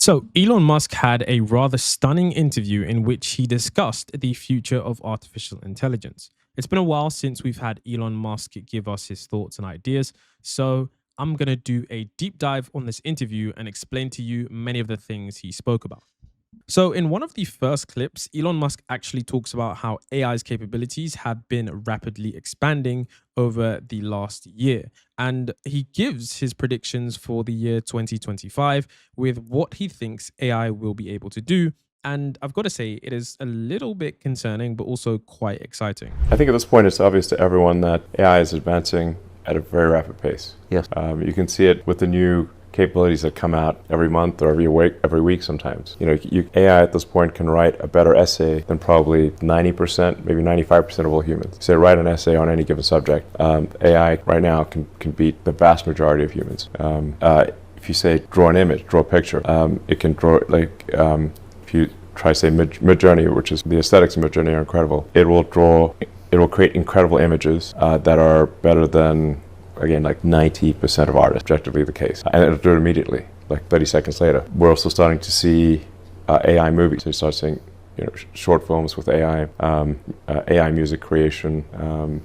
So, Elon Musk had a rather stunning interview in which he discussed the future of artificial intelligence. It's been a while since we've had Elon Musk give us his thoughts and ideas, so I'm going to do a deep dive on this interview and explain to you many of the things he spoke about. So, in one of the first clips, Elon Musk actually talks about how AI's capabilities have been rapidly expanding over the last year. And he gives his predictions for the year 2025 with what he thinks AI will be able to do. And I've got to say, it is a little bit concerning, but also quite exciting. I think at this point it's obvious to everyone that AI is advancing at a very rapid pace. Yes. You can see it with the new capabilities that come out every month or every week sometimes. AI at this point can write a better essay than probably 90%, maybe 95% of all humans. Say write an essay on any given subject. AI right now can beat the vast majority of humans. If you say draw an image, draw a picture, it can draw if you try to say Midjourney, which is the aesthetics of Midjourney are incredible. It will create incredible images that are better than, again, like 90% of artists, objectively the case. And it'll do it immediately, like 30 seconds later. We're also starting to see AI movies. So you start seeing short films with AI, AI music creation,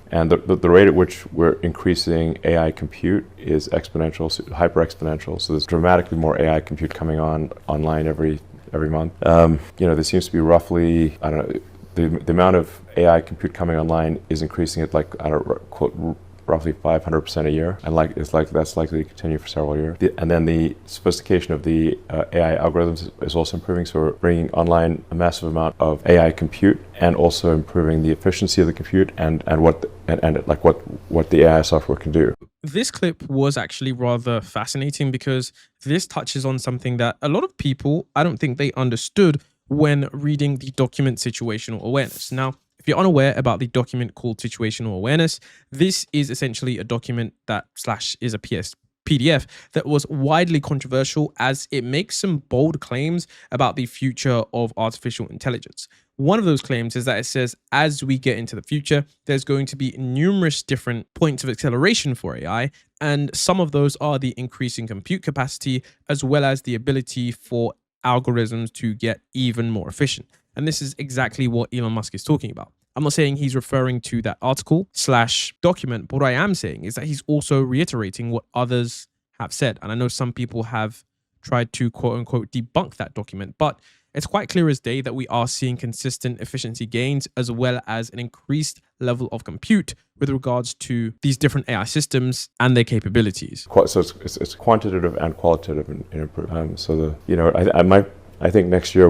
and the rate at which we're increasing AI compute is exponential, hyper exponential. So there's dramatically more AI compute coming online every month. There seems to be roughly, I don't know, the amount of AI compute coming online is increasing at roughly 500% a year, and that's likely to continue for several years. And then the sophistication of the AI algorithms is also improving. So we're bringing online a massive amount of AI compute, and also improving the efficiency of the compute and what the AI software can do. This clip was actually rather fascinating because this touches on something that a lot of people, I don't think they understood when reading the document Situational Awareness. Now, if you're unaware about the document called Situational Awareness, this is essentially a document that is a PDF that was widely controversial as it makes some bold claims about the future of artificial intelligence. One of those claims is that it says, as we get into the future, there's going to be numerous different points of acceleration for AI, and some of those are the increasing compute capacity, as well as the ability for algorithms to get even more efficient. And this is exactly what Elon Musk is talking about. I'm not saying he's referring to that article/document, but what I am saying is that he's also reiterating what others have said. And I know some people have tried to quote unquote debunk that document, but it's quite clear as day that we are seeing consistent efficiency gains as well as an increased level of compute with regards to these different AI systems and their capabilities. So it's quantitative and qualitative in improvement. I think next year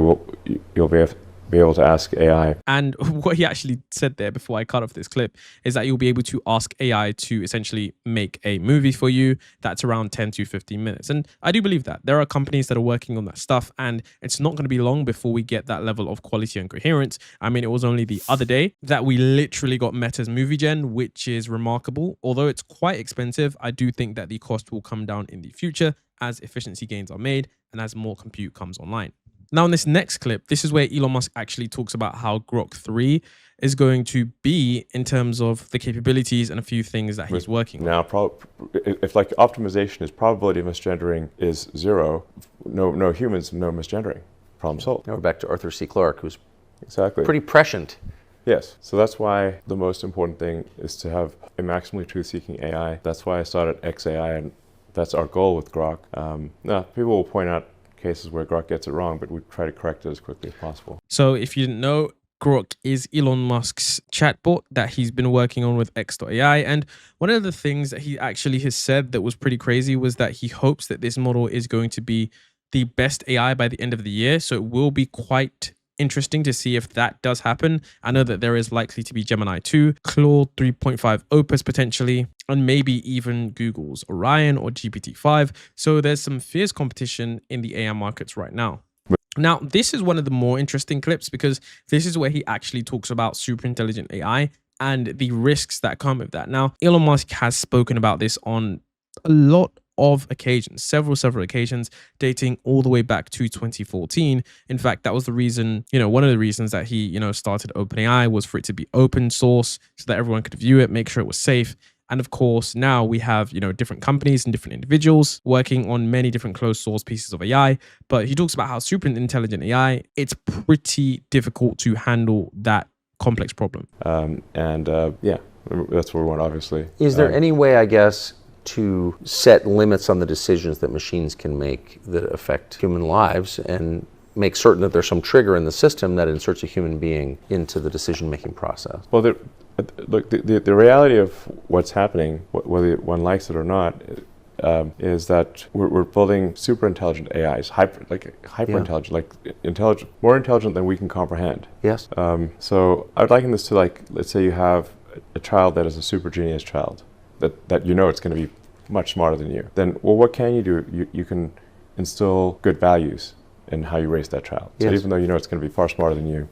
you'll be able to ask AI. And what he actually said there before I cut off this clip is that you'll be able to ask AI to essentially make a movie for you that's around 10 to 15 minutes. And I do believe that there are companies that are working on that stuff, and it's not going to be long before we get that level of quality and coherence. I mean, it was only the other day that we literally got Meta's movie gen, which is remarkable. Although it's quite expensive, I do think that the cost will come down in the future as efficiency gains are made and as more compute comes online. Now, in this next clip, this is where Elon Musk actually talks about how Grok 3 is going to be in terms of the capabilities and a few things that he's working on. Now, if optimization is probability of misgendering is 0, no humans, no misgendering. Problem solved. Now we're back to Arthur C. Clarke, who's exactly pretty prescient. Yes. So that's why the most important thing is to have a maximally truth-seeking AI. That's why I started XAI, and that's our goal with Grok. Now, people will point out cases where Grok gets it wrong, but we try to correct it as quickly as possible. So if you didn't know, Grok is Elon Musk's chatbot that he's been working on with X.AI. And one of the things that he actually has said that was pretty crazy was that he hopes that this model is going to be the best AI by the end of the year. So it will be quite interesting to see if that does happen. I know that there is likely to be Gemini 2, Claude 3.5 Opus potentially, and maybe even Google's Orion or GPT-5. So there's some fierce competition in the AI markets right now. Now, this is one of the more interesting clips because this is where he actually talks about super intelligent AI and the risks that come with that. Now, Elon Musk has spoken about this on a lot of occasions, several occasions, dating all the way back to 2014. In fact, that was the reason, one of the reasons that he, started OpenAI was for it to be open source so that everyone could view it, make sure it was safe. And of course, now we have, different companies and different individuals working on many different closed source pieces of AI. But he talks about how super intelligent AI, it's pretty difficult to handle that complex problem. Yeah, that's where we want, obviously. Is there any way, I guess, to set limits on the decisions that machines can make that affect human lives and make certain that there's some trigger in the system that inserts a human being into the decision-making process? Well, the reality of what's happening, whether one likes it or not, is that we're building super intelligent AIs, hyper intelligent, intelligent, more intelligent than we can comprehend. Yes. So I would liken this to, let's say you have a child that is a super genius child, that it's going to be much smarter than you. Then, well, what can you do? You can instill good values in how you raise that child. So yes. even though it's going to be far smarter than you,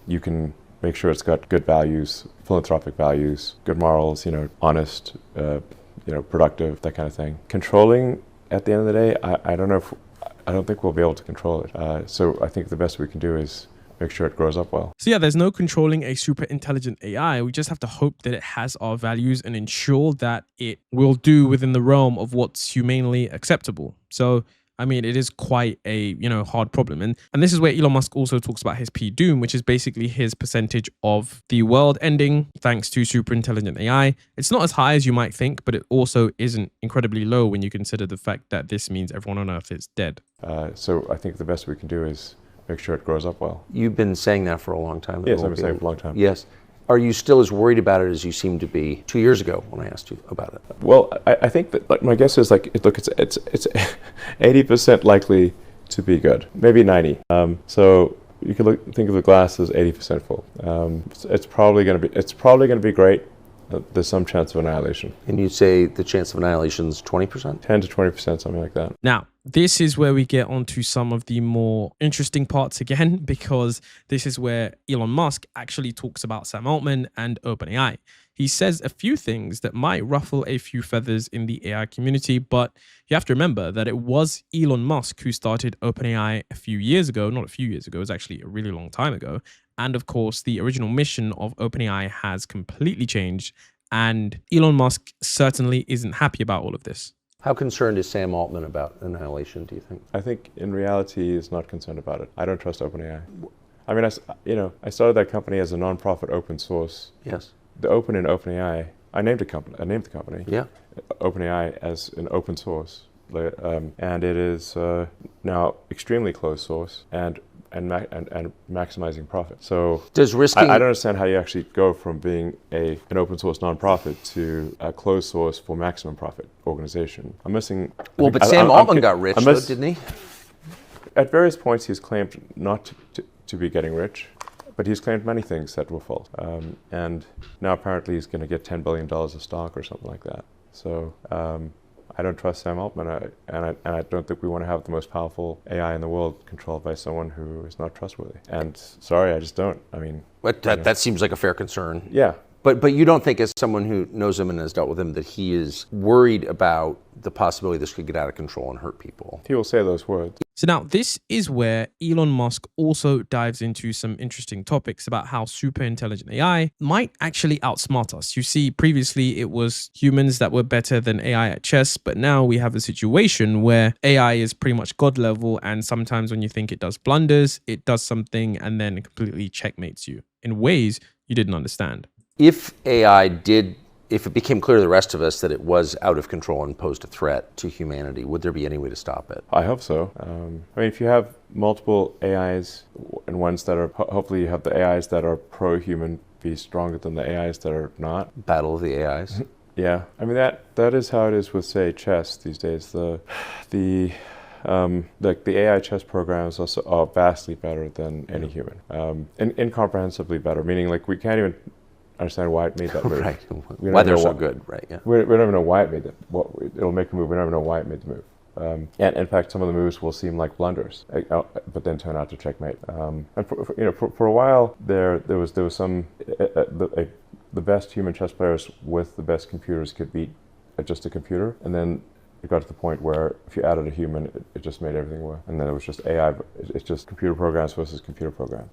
you can make sure it's got good values, philanthropic values, good morals, honest, productive, that kind of thing. Controlling, at the end of the day, I don't think we'll be able to control it. So I think the best we can do is make sure it grows up well. So yeah, there's no controlling a super intelligent AI. We just have to hope that it has our values and ensure that it will do within the realm of what's humanely acceptable. So I mean, it is quite a, hard problem. And this is where Elon Musk also talks about his P-Doom, which is basically his percentage of the world ending thanks to super intelligent AI. It's not as high as you might think, but it also isn't incredibly low when you consider the fact that this means everyone on Earth is dead. So I think the best we can do is make sure it grows up well. You've been saying that for a long time. Yes, I've been saying it for a long time. Yes. Are you still as worried about it as you seemed to be 2 years ago when I asked you about it? Well, I think that my guess is it's 80% likely to be good, maybe 90. So you can think of the glass as 80% full. It's probably going to be great. There's some chance of annihilation. And you'd say the chance of annihilation is 20%? 10 to 20%, something like that. Now, this is where we get onto some of the more interesting parts again, because this is where Elon Musk actually talks about Sam Altman and OpenAI. He says a few things that might ruffle a few feathers in the AI community, but you have to remember that it was Elon Musk who started OpenAI a few years ago. Not a few years ago, it was actually a really long time ago. And of course, the original mission of OpenAI has completely changed, and Elon Musk certainly isn't happy about all of this. How concerned is Sam Altman about annihilation, do you think? I think in reality he's not concerned about it. I don't trust OpenAI. I mean, I started that company as a non-profit open source. Yes. The open in OpenAI, I named the company. Yeah. OpenAI as an open source, and it is now extremely closed source and maximizing profit. So does risking? I don't understand how you actually go from being an open source nonprofit to a closed source for maximum profit organization. I'm missing. Well, but Sam Altman got rich, though, didn't he? At various points, he's claimed not to be getting rich, but he's claimed many things that were false. And now apparently he's going to get $10 billion of stock or something like that. So I don't trust Sam Altman, and I don't think we want to have the most powerful AI in the world controlled by someone who is not trustworthy. And sorry, I just don't. I mean, but that seems like a fair concern. Yeah. But you don't think, as someone who knows him and has dealt with him, that he is worried about the possibility this could get out of control and hurt people? He will say those words. So now this is where Elon Musk also dives into some interesting topics about how super intelligent AI might actually outsmart us. You see, previously it was humans that were better than AI at chess, but now we have a situation where AI is pretty much God level, and sometimes when you think it does blunders, it does something and then completely checkmates you in ways you didn't understand. If it became clear to the rest of us that it was out of control and posed a threat to humanity, would there be any way to stop it? I hope so. I mean, if you have multiple AIs and ones that are, hopefully you have the AIs that are pro-human be stronger than the AIs that are not. Battle of the AIs. Yeah, I mean that is how it is with, say, chess these days. The AI chess programs are vastly better than any human, and incomprehensibly better. Meaning, like, we can't even understand why it made that move. Right. Why they're so good, right? Yeah. We don't even know why it made it. It'll make a move. We don't even know why it made the move. And in fact, some of the moves will seem like blunders, but then turn out to checkmate. And for a while there was some the best human chess players with the best computers could beat just a computer, and then it got to the point where if you added a human, it just made everything work. And then it was just AI. It's just computer programs versus computer program.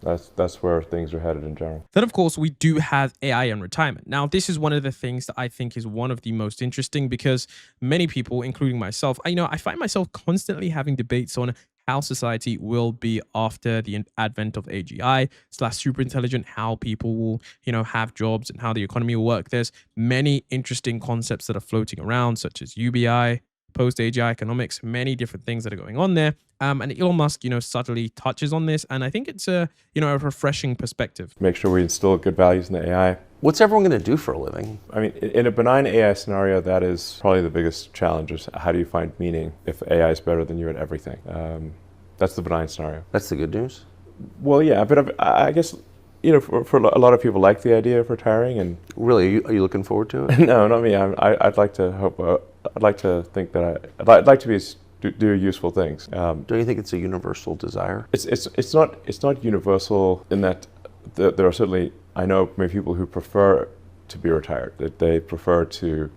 That's where things are headed in general. Then, of course, we do have AI and retirement. Now, this is one of the things that I think is one of the most interesting because many people, including myself, I find myself constantly having debates on how society will be after the advent of AGI / super intelligent, how people will, have jobs and how the economy will work. There's many interesting concepts that are floating around, such as UBI, post-AGI economics, many different things that are going on there. And Elon Musk, subtly touches on this. And I think it's a refreshing perspective. Make sure we instill good values in the AI. What's everyone going to do for a living? I mean, in a benign AI scenario, that is probably the biggest challenge. Is how do you find meaning if AI is better than you at everything? That's the benign scenario. That's the good news? Well, yeah, but I guess, for a lot of people like the idea of retiring. And really, are you looking forward to it? No, not me. I'd like to hope. I'd like to think that I'd like to do useful things. Don't you think it's a universal desire? It's not universal in that there are certainly, I know many people who prefer to be retired, that they prefer to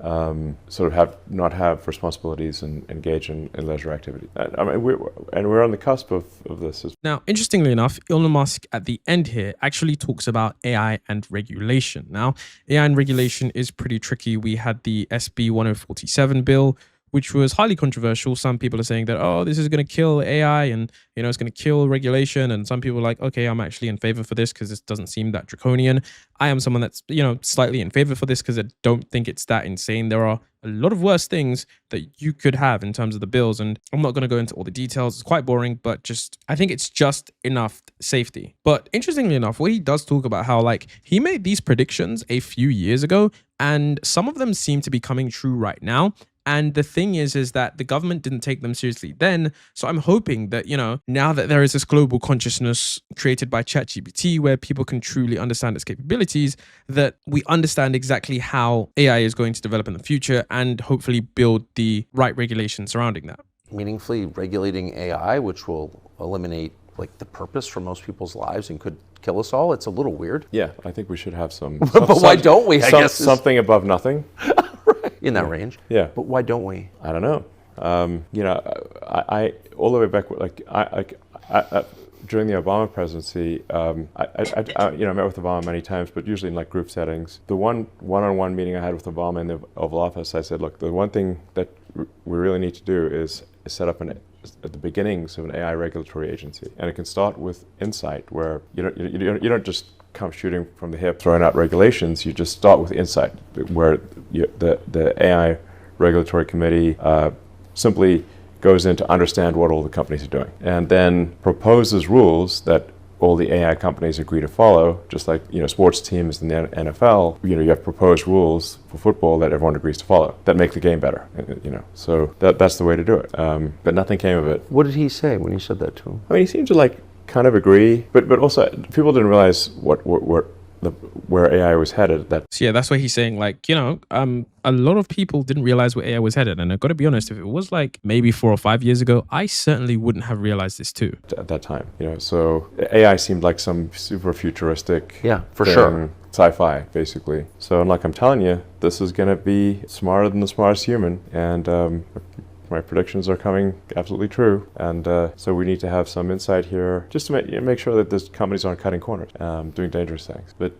sort of not have responsibilities and engage in leisure activity. I mean, we're on the cusp of this. Now, interestingly enough, Elon Musk at the end here actually talks about AI and regulation. Now, AI and regulation is pretty tricky. We had the SB 1047 bill, which was highly controversial. Some people are saying that, oh, this is going to kill AI and, it's going to kill regulation. And some people are like, okay, I'm actually in favor for this because this doesn't seem that draconian. I am someone that's, slightly in favor for this because I don't think it's that insane. There are a lot of worse things that you could have in terms of the bills. And I'm not going to go into all the details. It's quite boring, but I think it's just enough safety. But interestingly enough, what he does talk about how he made these predictions a few years ago and some of them seem to be coming true right now. And the thing is that the government didn't take them seriously then. So I'm hoping that, now that there is this global consciousness created by ChatGPT where people can truly understand its capabilities, that we understand exactly how AI is going to develop in the future and hopefully build the right regulation surrounding that. Meaningfully regulating AI, which will eliminate the purpose for most people's lives and could kill us all. It's a little weird. Yeah, I think we should have some. But why don't we? I guess something above nothing. In that range. Yeah. But why don't we? I don't know. I all the way back, during the Obama presidency, I met with Obama many times, but usually in group settings. The one-on-one meeting I had with Obama in the Oval Office, I said, look, the one thing that we really need to do is set up at the beginnings of an AI regulatory agency, and it can start with insight, where you don't just come shooting from the hip, throwing out regulations. You just start with insight, where the AI regulatory committee simply goes in to understand what all the companies are doing, and then proposes rules that all the AI companies agree to follow. Just like sports teams in the NFL, you have proposed rules for football that everyone agrees to follow that make the game better. So that's the way to do it. But nothing came of it. What did he say when you said that to him? I mean, he seemed to kind of agree, but also people didn't realize where AI was headed. So yeah, that's what he's saying. A lot of people didn't realize where AI was headed, and I've got to be honest, if it was maybe 4 or 5 years ago, I certainly wouldn't have realized this too. At that time, so AI seemed like some super futuristic, for sure, sci-fi basically. So, and I'm telling you, this is going to be smarter than the smartest human, and my predictions are coming absolutely true, and so we need to have some insight here just to make sure that these companies aren't cutting corners, doing dangerous things. But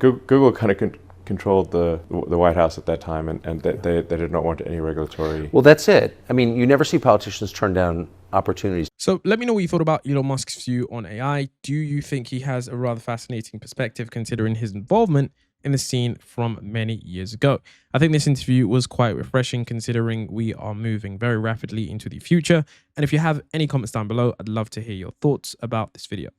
Google kind of controlled the White House at that time, and they did not want any regulatory. Well, that's it. I mean, you never see politicians turn down opportunities. So let me know what you thought about Elon Musk's view on AI. Do you think he has a rather fascinating perspective considering his involvement in the scene from many years ago? I think this interview was quite refreshing considering we are moving very rapidly into the future. And if you have any comments down below, I'd love to hear your thoughts about this video.